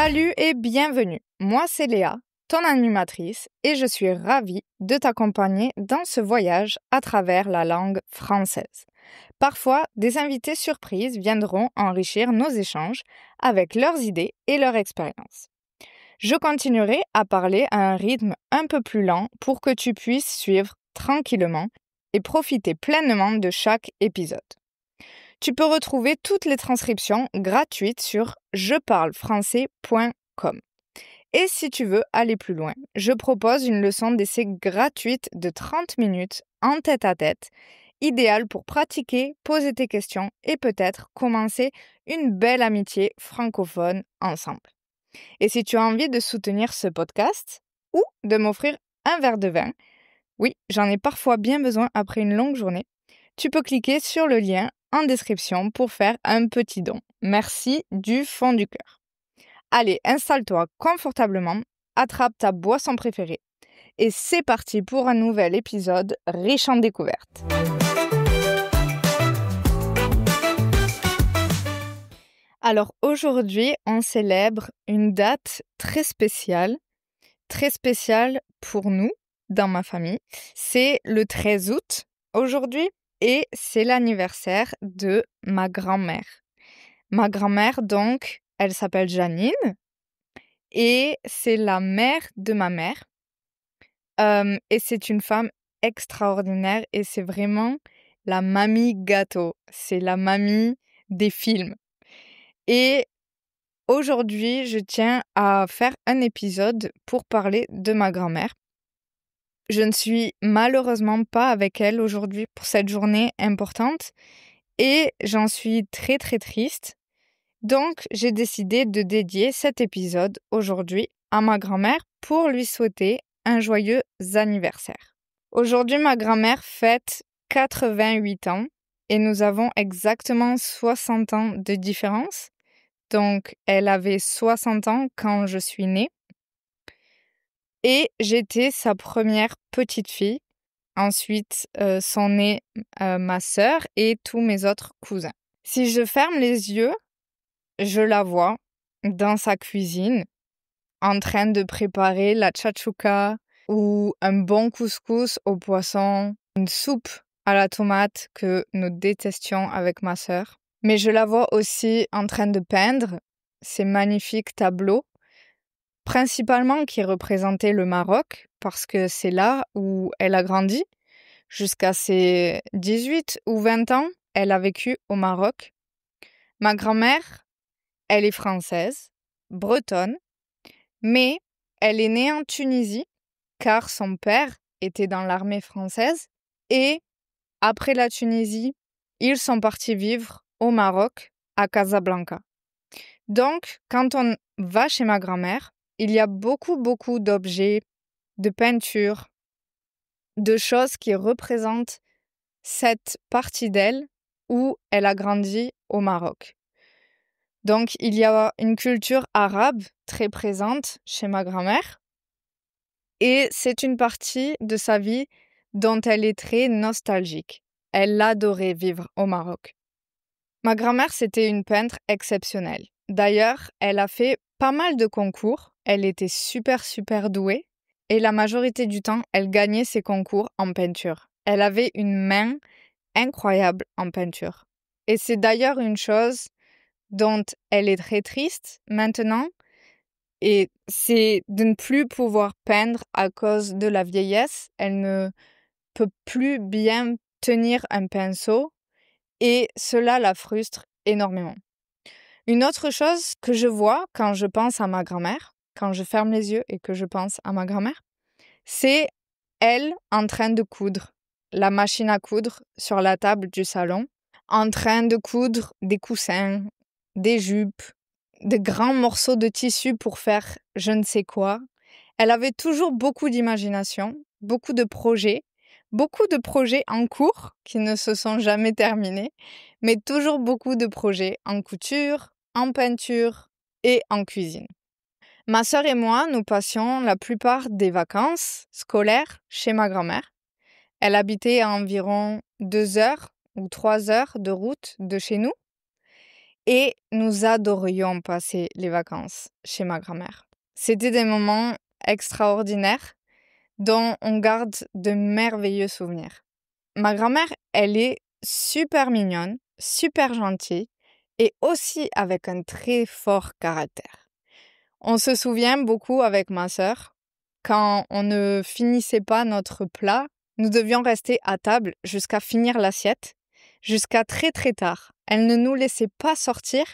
Salut et bienvenue. Moi, c'est Léa, ton animatrice, et je suis ravie de t'accompagner dans ce voyage à travers la langue française. Parfois, des invités surprises viendront enrichir nos échanges avec leurs idées et leur expérience. Je continuerai à parler à un rythme un peu plus lent pour que tu puisses suivre tranquillement et profiter pleinement de chaque épisode. Tu peux retrouver toutes les transcriptions gratuites sur jeparlefrançais.com. Et si tu veux aller plus loin, je propose une leçon d'essai gratuite de 30 minutes en tête-à-tête, idéale pour pratiquer, poser tes questions et peut-être commencer une belle amitié francophone ensemble. Et si tu as envie de soutenir ce podcast ou de m'offrir un verre de vin, oui, j'en ai parfois bien besoin après une longue journée, tu peux cliquer sur le lien en description pour faire un petit don. Merci du fond du cœur. Allez, installe-toi confortablement, attrape ta boisson préférée et c'est parti pour un nouvel épisode riche en découvertes. Alors aujourd'hui, on célèbre une date très spéciale pour nous, dans ma famille. C'est le 13 août aujourd'hui et c'est l'anniversaire de ma grand-mère. Ma grand-mère, donc, elle s'appelle Janine et c'est la mère de ma mère. Et c'est une femme extraordinaire et c'est vraiment la mamie gâteau. C'est la mamie des films. Et aujourd'hui, je tiens à faire un épisode pour parler de ma grand-mère. Je ne suis malheureusement pas avec elle aujourd'hui pour cette journée importante et j'en suis très très triste. Donc, j'ai décidé de dédier cet épisode aujourd'hui à ma grand-mère pour lui souhaiter un joyeux anniversaire. Aujourd'hui, ma grand-mère fête 88 ans et nous avons exactement 60 ans de différence. Donc, elle avait 60 ans quand je suis née. Et j'étais sa première petite fille. Ensuite, sont nés ma sœur et tous mes autres cousins. Si je ferme les yeux, je la vois dans sa cuisine en train de préparer la tchatchouka ou un bon couscous au poisson, une soupe à la tomate que nous détestions avec ma sœur. Mais je la vois aussi en train de peindre ces magnifiques tableaux, principalement qui représentaient le Maroc, parce que c'est là où elle a grandi. Jusqu'à ses 18 ou 20 ans, elle a vécu au Maroc. Ma grand-mère, elle est française, bretonne, mais elle est née en Tunisie car son père était dans l'armée française et après la Tunisie, ils sont partis vivre au Maroc, à Casablanca. Donc, quand on va chez ma grand-mère, il y a beaucoup d'objets, de peintures, de choses qui représentent cette partie d'elle où elle a grandi au Maroc. Donc, il y a une culture arabe très présente chez ma grand-mère et c'est une partie de sa vie dont elle est très nostalgique. Elle adorait vivre au Maroc. Ma grand-mère, c'était une peintre exceptionnelle. D'ailleurs, elle a fait pas mal de concours. Elle était super douée et la majorité du temps, elle gagnait ses concours en peinture. Elle avait une main incroyable en peinture. Et c'est d'ailleurs une chose dont elle est très triste maintenant, et c'est de ne plus pouvoir peindre à cause de la vieillesse. Elle ne peut plus bien tenir un pinceau et cela la frustre énormément. Une autre chose que je vois quand je pense à ma grand-mère, quand je ferme les yeux et que je pense à ma grand-mère, c'est elle en train de coudre, la machine à coudre sur la table du salon, en train de coudre des coussins, des jupes, de grands morceaux de tissu pour faire je ne sais quoi. Elle avait toujours beaucoup d'imagination, beaucoup de projets en cours qui ne se sont jamais terminés, mais toujours beaucoup de projets en couture, en peinture et en cuisine. Ma sœur et moi, nous passions la plupart des vacances scolaires chez ma grand-mère. Elle habitait à environ 2 heures ou 3 heures de route de chez nous. Et nous adorions passer les vacances chez ma grand-mère. C'était des moments extraordinaires dont on garde de merveilleux souvenirs. Ma grand-mère, elle est super mignonne, super gentille et aussi avec un très fort caractère. On se souvient beaucoup avec ma sœur, quand on ne finissait pas notre plat, nous devions rester à table jusqu'à finir l'assiette, jusqu'à très très tard. Elle ne nous laissait pas sortir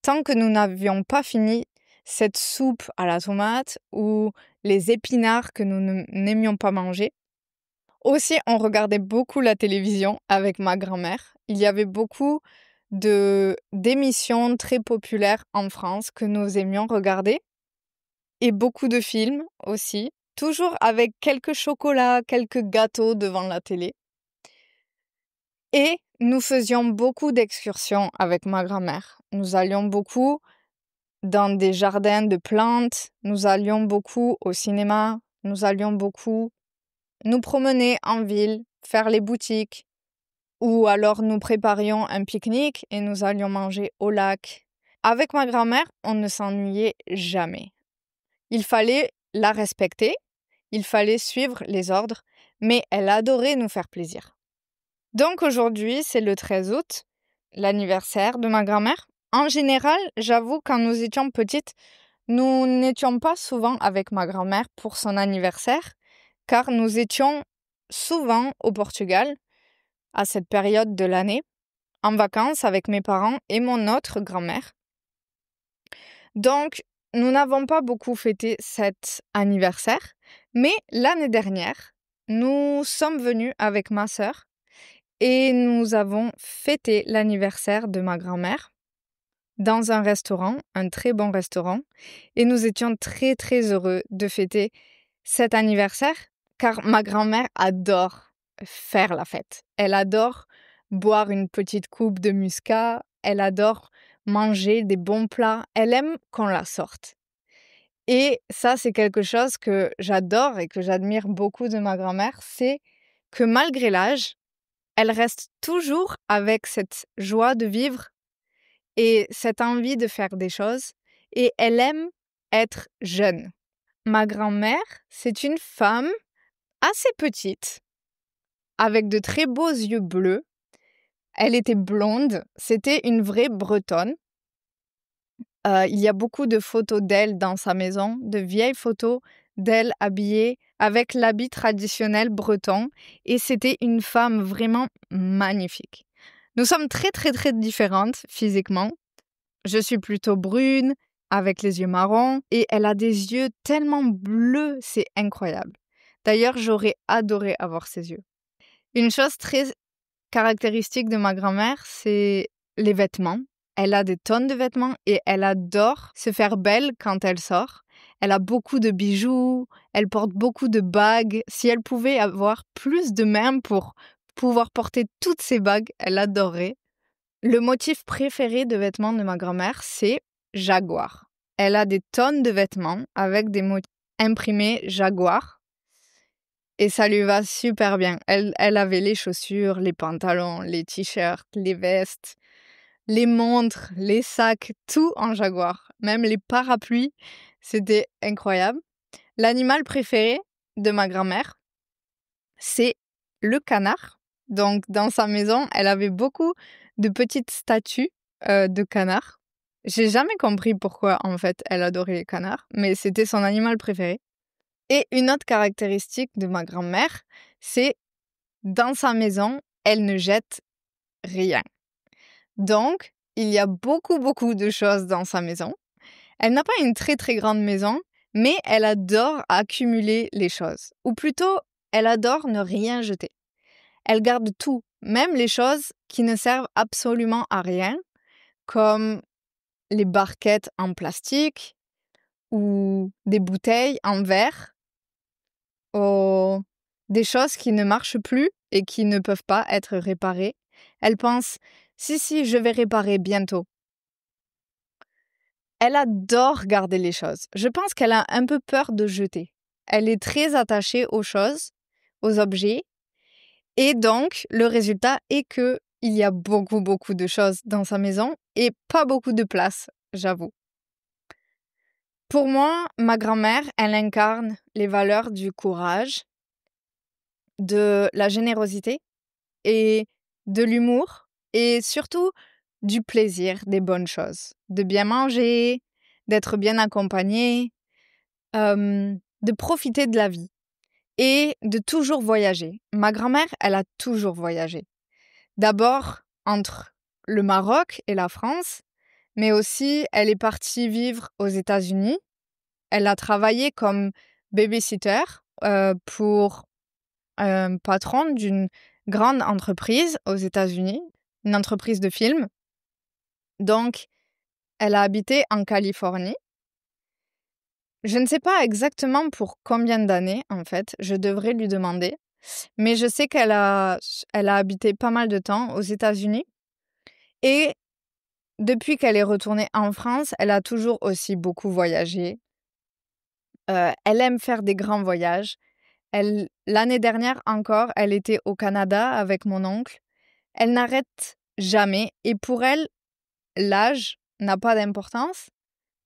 tant que nous n'avions pas fini cette soupe à la tomate ou les épinards que nous n'aimions pas manger. Aussi, on regardait beaucoup la télévision avec ma grand-mère. Il y avait beaucoup d'émissions très populaires en France que nous aimions regarder et beaucoup de films aussi, toujours avec quelques chocolats, quelques gâteaux devant la télé. Et nous faisions beaucoup d'excursions avec ma grand-mère. Nous allions beaucoup dans des jardins de plantes, nous allions beaucoup au cinéma, nous allions beaucoup nous promener en ville, faire les boutiques, ou alors nous préparions un pique-nique et nous allions manger au lac. Avec ma grand-mère, on ne s'ennuyait jamais. Il fallait la respecter, il fallait suivre les ordres, mais elle adorait nous faire plaisir. Donc aujourd'hui, c'est le 13 août, l'anniversaire de ma grand-mère. En général, j'avoue, quand nous étions petites, nous n'étions pas souvent avec ma grand-mère pour son anniversaire, car nous étions souvent au Portugal à cette période de l'année, en vacances avec mes parents et mon autre grand-mère. Donc, nous n'avons pas beaucoup fêté cet anniversaire, mais l'année dernière, nous sommes venus avec ma sœur et nous avons fêté l'anniversaire de ma grand-mère dans un restaurant, un très bon restaurant, et nous étions très très heureux de fêter cet anniversaire car ma grand-mère adore faire la fête. Elle adore boire une petite coupe de muscat, elle adore manger des bons plats, elle aime qu'on la sorte. Et ça, c'est quelque chose que j'adore et que j'admire beaucoup de ma grand-mère, c'est que malgré l'âge, elle reste toujours avec cette joie de vivre et cette envie de faire des choses, et elle aime être jeune. Ma grand-mère, c'est une femme assez petite, avec de très beaux yeux bleus. Elle était blonde, c'était une vraie Bretonne. Il y a beaucoup de photos d'elle dans sa maison, de vieilles photos d'elle habillée avec l'habit traditionnel breton, et c'était une femme vraiment magnifique. Nous sommes très très très différentes physiquement. Je suis plutôt brune, avec les yeux marrons, et elle a des yeux tellement bleus, c'est incroyable. D'ailleurs, j'aurais adoré avoir ses yeux. Une chose très caractéristique de ma grand-mère, c'est les vêtements. Elle a des tonnes de vêtements et elle adore se faire belle quand elle sort. Elle a beaucoup de bijoux, elle porte beaucoup de bagues. Si elle pouvait avoir plus de mains pour pouvoir porter toutes ces bagues, elle adorerait. Le motif préféré de vêtements de ma grand-mère, c'est Jaguar. Elle a des tonnes de vêtements avec des mots imprimés Jaguar. Et ça lui va super bien. Elle avait les chaussures, les pantalons, les t-shirts, les vestes, les montres, les sacs, tout en Jaguar. Même les parapluies, c'était incroyable. L'animal préféré de ma grand-mère, c'est le canard. Donc, dans sa maison, elle avait beaucoup de petites statues de canards. J'ai jamais compris pourquoi, en fait, elle adorait les canards, mais c'était son animal préféré. Et une autre caractéristique de ma grand-mère, c'est dans sa maison, elle ne jette rien. Donc, il y a beaucoup, beaucoup de choses dans sa maison. Elle n'a pas une très, très grande maison, mais elle adore accumuler les choses. Ou plutôt, elle adore ne rien jeter. Elle garde tout, même les choses qui ne servent absolument à rien, comme les barquettes en plastique ou des bouteilles en verre. Ou des choses qui ne marchent plus et qui ne peuvent pas être réparées. Elle pense « si, je vais réparer bientôt ». Elle adore garder les choses. Je pense qu'elle a un peu peur de jeter. Elle est très attachée aux choses, aux objets. Et donc, le résultat est qu'il il y a beaucoup, beaucoup de choses dans sa maison et pas beaucoup de place, j'avoue. Pour moi, ma grand-mère, elle incarne les valeurs du courage, de la générosité et de l'humour et surtout du plaisir, des bonnes choses. De bien manger, d'être bien accompagné, de profiter de la vie et de toujours voyager. Ma grand-mère, elle a toujours voyagé. D'abord entre le Maroc et la France, mais aussi elle est partie vivre aux États-Unis. Elle a travaillé comme babysitter pour un patron d'une grande entreprise aux États-Unis, une entreprise de films. Donc, elle a habité en Californie. Je ne sais pas exactement pour combien d'années, en fait, je devrais lui demander, mais je sais elle a habité pas mal de temps aux États-Unis. Et depuis qu'elle est retournée en France, elle a toujours aussi beaucoup voyagé. Elle aime faire des grands voyages. L'année dernière encore, elle était au Canada avec mon oncle. Elle n'arrête jamais et pour elle, l'âge n'a pas d'importance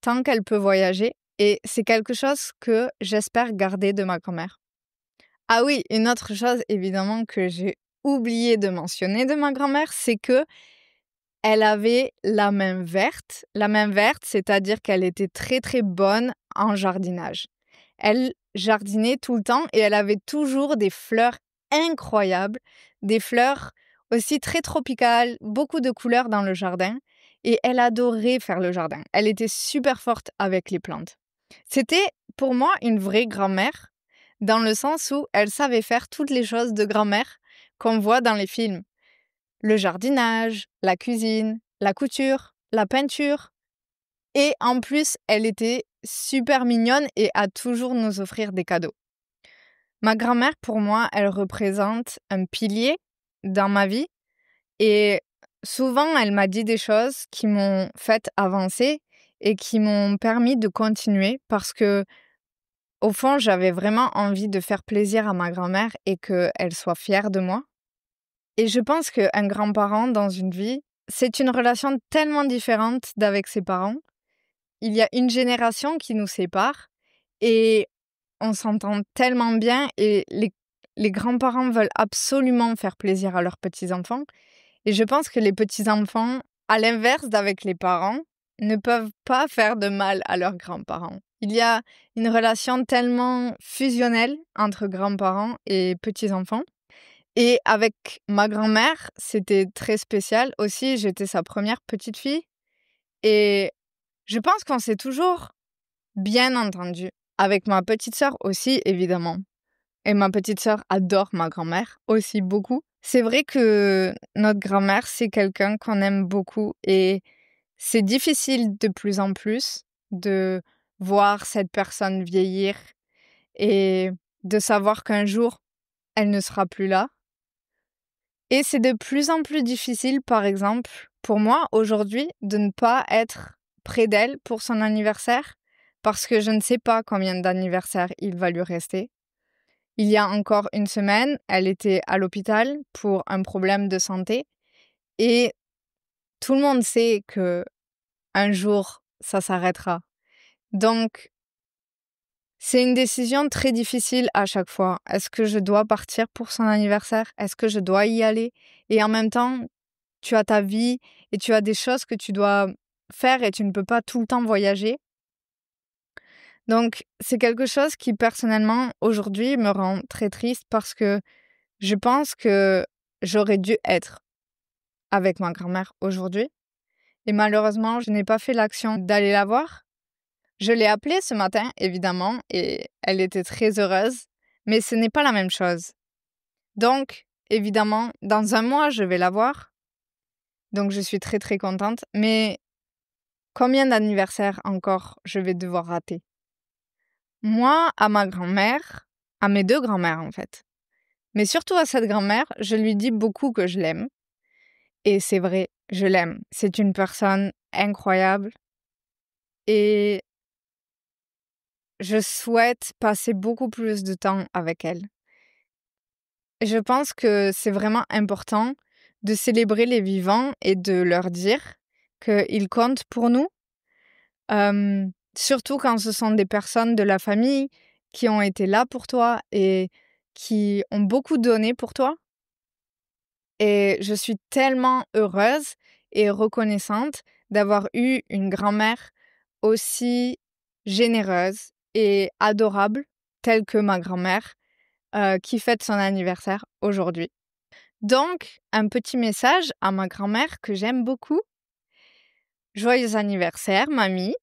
tant qu'elle peut voyager et c'est quelque chose que j'espère garder de ma grand-mère. Ah oui, une autre chose évidemment que j'ai oublié de mentionner de ma grand-mère, c'est que elle avait la main verte. La main verte, c'est-à-dire qu'elle était très très bonne en jardinage. Elle jardinait tout le temps et elle avait toujours des fleurs incroyables, des fleurs aussi très tropicales, beaucoup de couleurs dans le jardin. Et elle adorait faire le jardin. Elle était super forte avec les plantes. C'était pour moi une vraie grand-mère, dans le sens où elle savait faire toutes les choses de grand-mère qu'on voit dans les films. Le jardinage, la cuisine, la couture, la peinture. Et en plus, elle était super mignonne et a toujours nous offrir des cadeaux. Ma grand-mère, pour moi, elle représente un pilier dans ma vie et souvent, elle m'a dit des choses qui m'ont fait avancer et qui m'ont permis de continuer parce que, au fond, j'avais vraiment envie de faire plaisir à ma grand-mère et qu'elle soit fière de moi. Et je pense qu'un grand-parent dans une vie, c'est une relation tellement différente d'avec ses parents. Il y a une génération qui nous sépare et on s'entend tellement bien et les grands-parents veulent absolument faire plaisir à leurs petits-enfants. Et je pense que les petits-enfants, à l'inverse d'avec les parents, ne peuvent pas faire de mal à leurs grands-parents. Il y a une relation tellement fusionnelle entre grands-parents et petits-enfants. Et avec ma grand-mère, c'était très spécial aussi. J'étais sa première petite fille. Et je pense qu'on s'est toujours bien entendu. Avec ma petite sœur aussi, évidemment. Et ma petite sœur adore ma grand-mère aussi beaucoup. C'est vrai que notre grand-mère, c'est quelqu'un qu'on aime beaucoup. Et c'est difficile de plus en plus de voir cette personne vieillir et de savoir qu'un jour, elle ne sera plus là. Et c'est de plus en plus difficile, par exemple, pour moi, aujourd'hui, de ne pas être près d'elle pour son anniversaire, parce que je ne sais pas combien d'anniversaires il va lui rester. Il y a encore une semaine, elle était à l'hôpital pour un problème de santé, et tout le monde sait que un jour, ça s'arrêtera. Donc, c'est une décision très difficile à chaque fois. Est-ce que je dois partir pour son anniversaire? Est-ce que je dois y aller? Et en même temps, tu as ta vie et tu as des choses que tu dois faire et tu ne peux pas tout le temps voyager. Donc, c'est quelque chose qui, personnellement, aujourd'hui, me rend très triste parce que je pense que j'aurais dû être avec ma grand-mère aujourd'hui. Et malheureusement, je n'ai pas fait l'action d'aller la voir. Je l'ai appelée ce matin, évidemment, et elle était très heureuse, mais ce n'est pas la même chose. Donc, évidemment, dans un mois, je vais la voir. Donc, je suis très, très contente. Mais combien d'anniversaires encore je vais devoir rater? Moi, à ma grand-mère, à mes deux grand-mères en fait, mais surtout à cette grand-mère, je lui dis beaucoup que je l'aime. Et c'est vrai, je l'aime. C'est une personne incroyable et je souhaite passer beaucoup plus de temps avec elle. Je pense que c'est vraiment important de célébrer les vivants et de leur dire qu'ils comptent pour nous. Surtout quand ce sont des personnes de la famille qui ont été là pour toi et qui ont beaucoup donné pour toi. Et je suis tellement heureuse et reconnaissante d'avoir eu une grand-mère aussi généreuse et adorable, telle que ma grand-mère, qui fête son anniversaire aujourd'hui. Donc, un petit message à ma grand-mère que j'aime beaucoup. Joyeux anniversaire, mamie.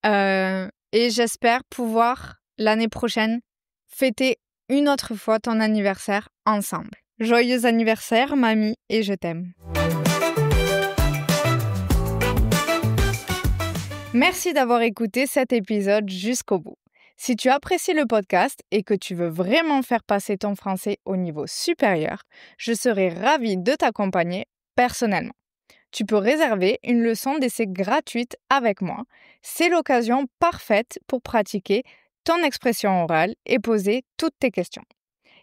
Et j'espère pouvoir, l'année prochaine, fêter une autre fois ton anniversaire ensemble. Joyeux anniversaire, mamie, et je t'aime. Merci d'avoir écouté cet épisode jusqu'au bout. Si tu apprécies le podcast et que tu veux vraiment faire passer ton français au niveau supérieur, je serai ravie de t'accompagner personnellement. Tu peux réserver une leçon d'essai gratuite avec moi. C'est l'occasion parfaite pour pratiquer ton expression orale et poser toutes tes questions.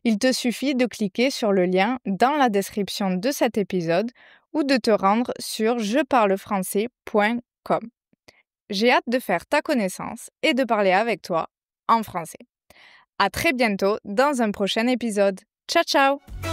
Il te suffit de cliquer sur le lien dans la description de cet épisode ou de te rendre sur jeparlefrançais.com. J'ai hâte de faire ta connaissance et de parler avec toi en français. À très bientôt dans un prochain épisode. Ciao ciao!